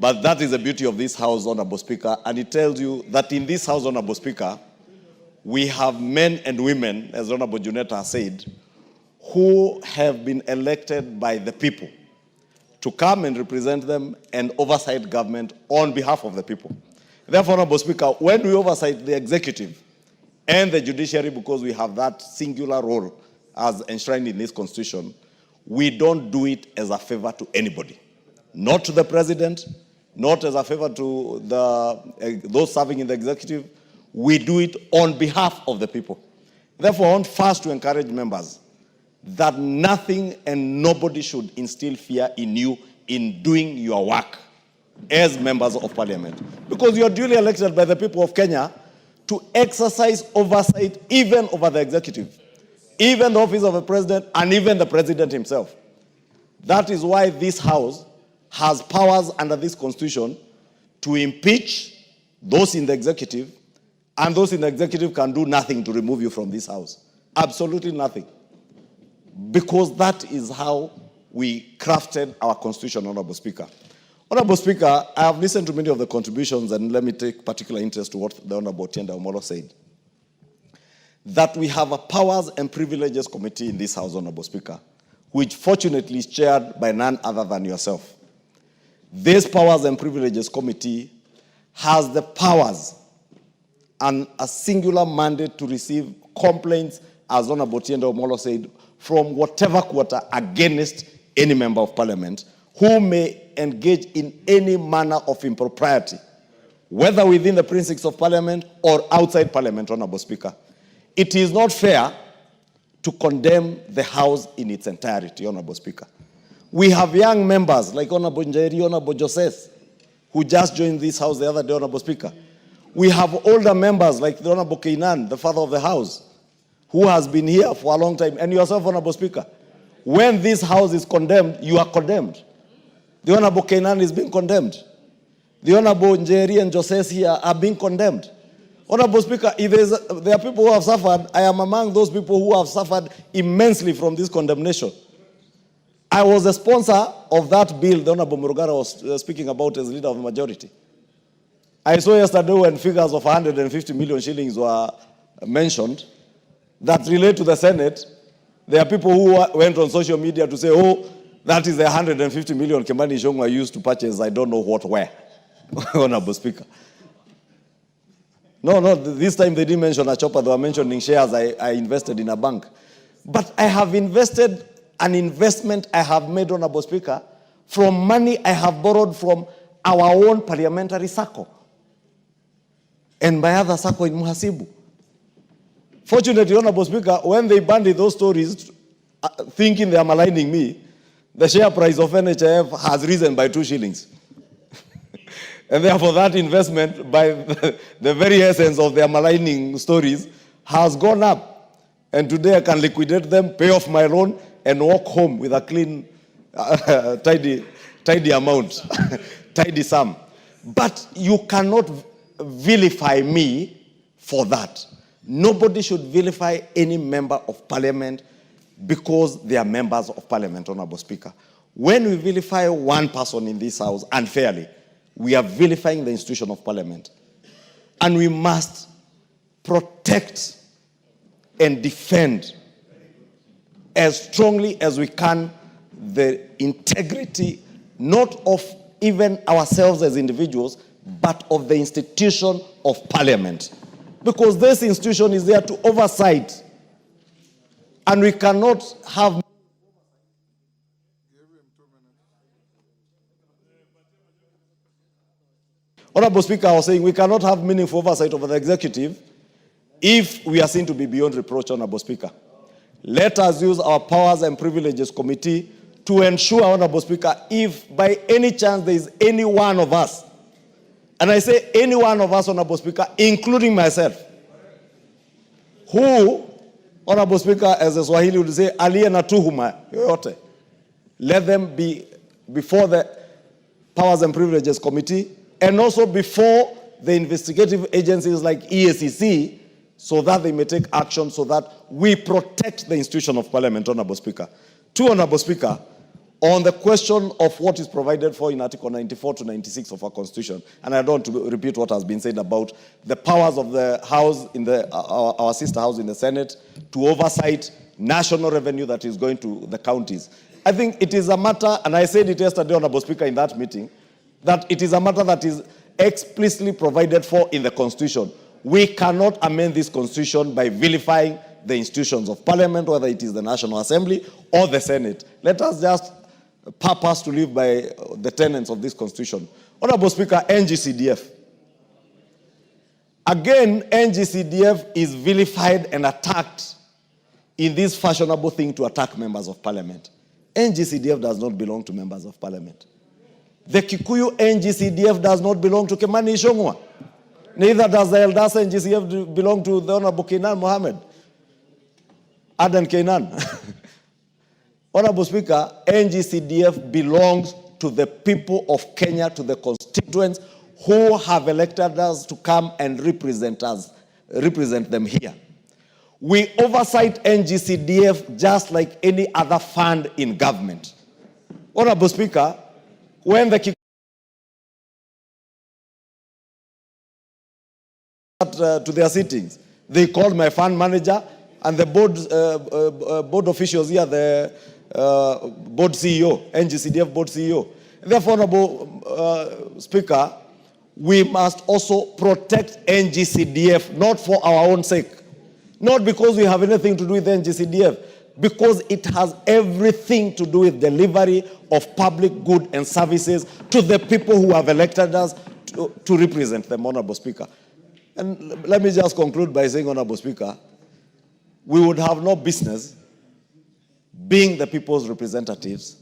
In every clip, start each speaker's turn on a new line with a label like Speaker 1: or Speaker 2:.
Speaker 1: But that is the beauty of this House, Honorable Speaker, and it tells you that in this House, Honorable Speaker, we have men and women, as Honorable Juneta has said, who have been elected by the people to come and represent them and oversight government on behalf of the people. Therefore, Honorable Speaker, when we oversight the executive and the judiciary, because we have that singular role as enshrined in this Constitution, we don't do it as a favor to anybody. Not to the President, not as a favor to those serving in the executive. We do it on behalf of the people. Therefore, I want first to encourage members that nothing and nobody should instill fear in you in doing your work as members of Parliament. Because you are duly elected by the people of Kenya to exercise oversight even over the executive, even the office of the President, and even the President himself. That is why this House has powers under this Constitution to impeach those in the executive, and those in the executive can do nothing to remove you from this House. Absolutely nothing. Because that is how we crafted our Constitution, Honorable Speaker. Honorable Speaker, I have listened to many of the contributions, and let me take particular interest to what the Honorable Tienda Omolo said. That we have a Powers and Privileges Committee in this House, Honorable Speaker, which fortunately is chaired by none other than yourself. This Powers and Privileges Committee has the powers and a singular mandate to receive complaints, as Honorable Tienda Omolo said, from whatever quarter against any member of Parliament who may engage in any manner of impropriety, whether within the precincts of Parliament or outside Parliament, Honorable Speaker. It is not fair to condemn the House in its entirety, Honorable Speaker. We have young members like Honorable Njeri, Honorable Joseph, who just joined this House the other day, Honorable Speaker. We have older members like the Honorable Kenyans, the father of the House, who has been here for a long time, and yourself, Honorable Speaker. When this House is condemned, you are condemned. The Honorable Kenyans is being condemned. The Honorable Njeri and Joseph here are being condemned. Honorable Speaker, if there are people who have suffered, I am among those people who have suffered immensely from this condemnation. I was a sponsor of that bill the Honorable Murugara was speaking about as leader of the majority. I saw yesterday when figures of 150 million shillings were mentioned that relate to the Senate. There are people who went on social media to say, oh, that is the 150 million Kimani Ichung'wah used to purchase I don't know what where, Honorable Speaker. No, this time they didn't mention a chopper, they were mentioning shares I invested in a bank. But I have invested an investment I have made, Honorable Speaker, from money I have borrowed from our own parliamentary circle and my other circle in Muhasibu. Fortunately, Honorable Speaker, when they banded those stories, thinking they are maligning me, the share price of NHIF has risen by 2 shillings. And therefore that investment, by the very essence of their maligning stories, has gone up. And today I can liquidate them, pay off my loan, and walk home with a clean, tidy amount, tidy sum. But you cannot vilify me for that. Nobody should vilify any member of Parliament because they are members of Parliament, Honorable Speaker. When we vilify one person in this House unfairly, we are vilifying the institution of Parliament. And we must protect and defend as strongly as we can the integrity, not of even ourselves as individuals, but of the institution of Parliament. Because this institution is there to oversight. And we cannot have... Honorable Speaker, I was saying we cannot have meaningful oversight over the executive if we are seen to be beyond reproach, Honorable Speaker. Let us use our Powers and Privileges Committee to ensure, Honorable Speaker, if by any chance there is any one of us, and I say any one of us, Honorable Speaker, including myself, who, Honorable Speaker, as the Swahili would say, aliye na tuhuma yoyote, let them be before the Powers and Privileges Committee and also before the investigative agencies like EACC, so that they may take action so that we protect the institution of Parliament, Honorable Speaker. 2, Honorable Speaker, on the question of what is provided for in Article 94 to 96 of our Constitution, and I don't want to repeat what has been said about the powers of the House, our sister House in the Senate, to oversight national revenue that is going to the counties. I think it is a matter, and I said it yesterday, Honorable Speaker, in that meeting, that it is a matter that is explicitly provided for in the Constitution. We cannot amend this Constitution by vilifying the institutions of Parliament, whether it is the National Assembly or the Senate. Let us just purpose to live by the tenets of this Constitution. Honorable Speaker, NGCDF. Again, NGCDF is vilified and attacked in this fashionable thing to attack members of Parliament. NGCDF does not belong to members of Parliament. The Kikuyu NGCDF does not belong to Kimani Ichung'wah. Neither does the Eldasa NGCDF belong to the Honorable Kenan Mohammed. Aden Kenan. Honorable Speaker, NGCDF belongs to the people of Kenya, to the constituents who have elected us to come and represent them here. We oversight NGCDF just like any other fund in government. Honorable Speaker, when the to their sittings, they called my fund manager and the board officials here, the board CEO, NGCDF board CEO. Therefore, Honorable Speaker, we must also protect NGCDF, not for our own sake, not because we have anything to do with NGCDF, because it has everything to do with delivery of public good and services to the people who have elected us to represent them, Honorable Speaker. And let me just conclude by saying, Honorable Speaker, we would have no business being the people's representatives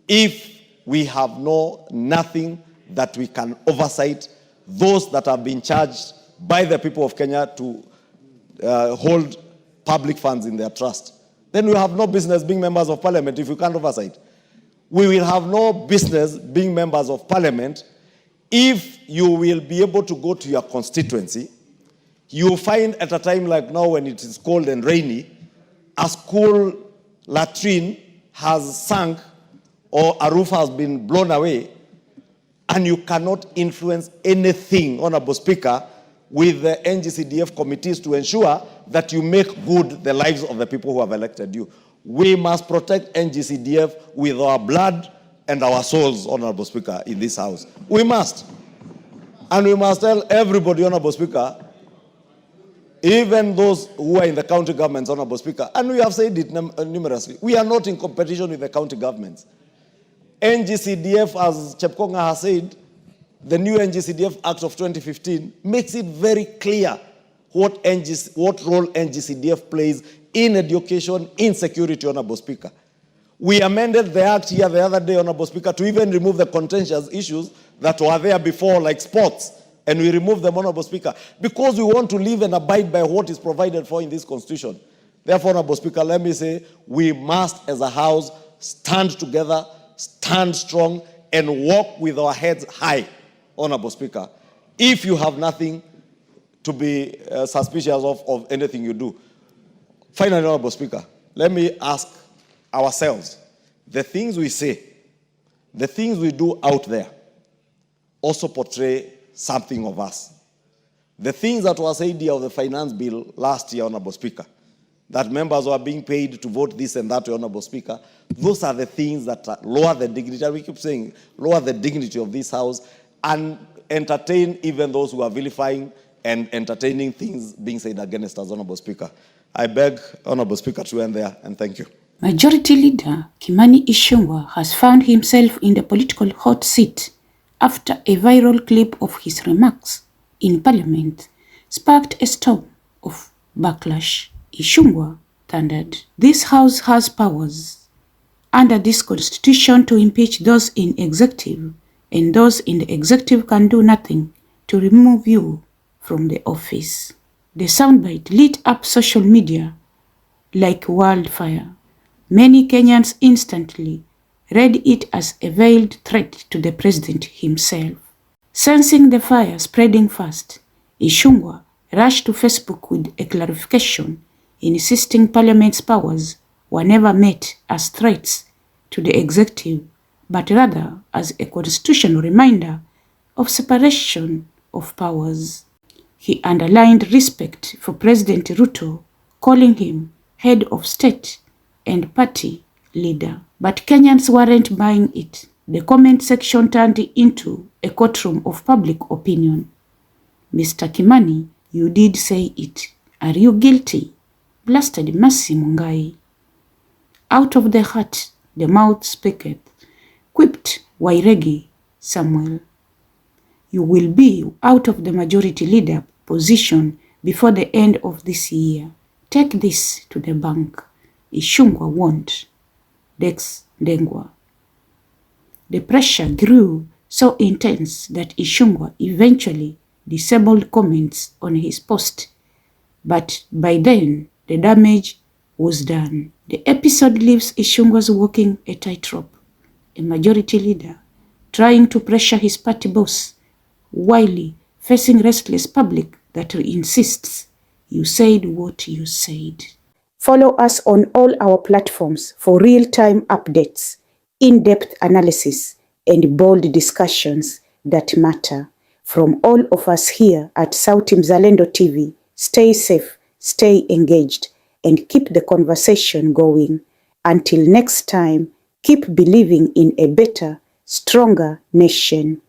Speaker 1: if we have nothing that we can oversight those that have been charged by the people of Kenya to hold public funds in their trust. Then we have no business being members of Parliament if we can't oversight. We will have no business being members of Parliament if you will be able to go to your constituency. You find at a time like now when it is cold and rainy, a school latrine has sunk or a roof has been blown away, and you cannot influence anything, Honorable Speaker, with the NGCDF committees to ensure that you make good the lives of the people who have elected you. We must protect NGCDF with our blood and our souls, Honorable Speaker, in this House. We must. And we must tell everybody, Honorable Speaker, even those who are in the county governments, Honorable Speaker, and we have said it numerously, we are not in competition with the county governments. NGCDF, as Chepkonga has said, the new NGCDF Act of 2015 makes it very clear what role NGCDF plays in education, in security, Honorable Speaker. We amended the act here the other day, Honorable Speaker, to even remove the contentious issues that were there before, like sports, and we removed them, Honorable Speaker, because we want to live and abide by what is provided for in this Constitution. Therefore, Honorable Speaker, let me say, we must, as a House, stand together, stand strong, and walk with our heads high, Honorable Speaker, if you have nothing to be suspicious of anything you do. Finally, Honorable Speaker, let me ask ourselves, the things we say, the things we do out there also portray something of us. The things that were said here of the finance bill last year, Honorable Speaker, that members were being paid to vote this and that, Honorable Speaker, those are the things that lower the dignity, and we keep saying, lower the dignity of this House and entertain even those who are vilifying and entertaining things being said against us, Honorable Speaker. I beg, Honorable Speaker, to end there, and thank you.
Speaker 2: Majority Leader Kimani Ichung'wah has found himself in the political hot seat after a viral clip of his remarks in Parliament sparked a storm of backlash. Ichung'wah thundered, "This House has powers under this Constitution to impeach those in executive, and those in the executive can do nothing to remove you from the office." The soundbite lit up social media like wildfire. Many Kenyans instantly read it as a veiled threat to the president himself. Sensing the fire spreading fast, Ichung'wah rushed to Facebook with a clarification, insisting Parliament's powers were never met as threats, to the executive, but rather as a constitutional reminder of separation of powers. He underlined respect for President Ruto, calling him head of state and party leader. But Kenyans weren't buying it. The comment section turned into a courtroom of public opinion. Mr. Kimani, you did say it. Are you guilty? Blasted Mercy Mungai. Out of the heart, the mouth speaketh, quipped Wairegi Samuel. You will be out of the majority leader position before the end of this year. Take this to the bank. Ichung'wah won't. Dex Dengwa. The pressure grew so intense that Ichung'wah eventually disabled comments on his post. But by then, the damage was done. The episode leaves Ichung'wah walking a tightrope, a majority leader, trying to pressure his party boss, while facing restless public that insists, you said what you said. Follow us on all our platforms for real-time updates, in-depth analysis, and bold discussions that matter. From all of us here at Sauti Mzalendo TV, stay safe, stay engaged, and keep the conversation going. Until next time, keep believing in a better, stronger nation.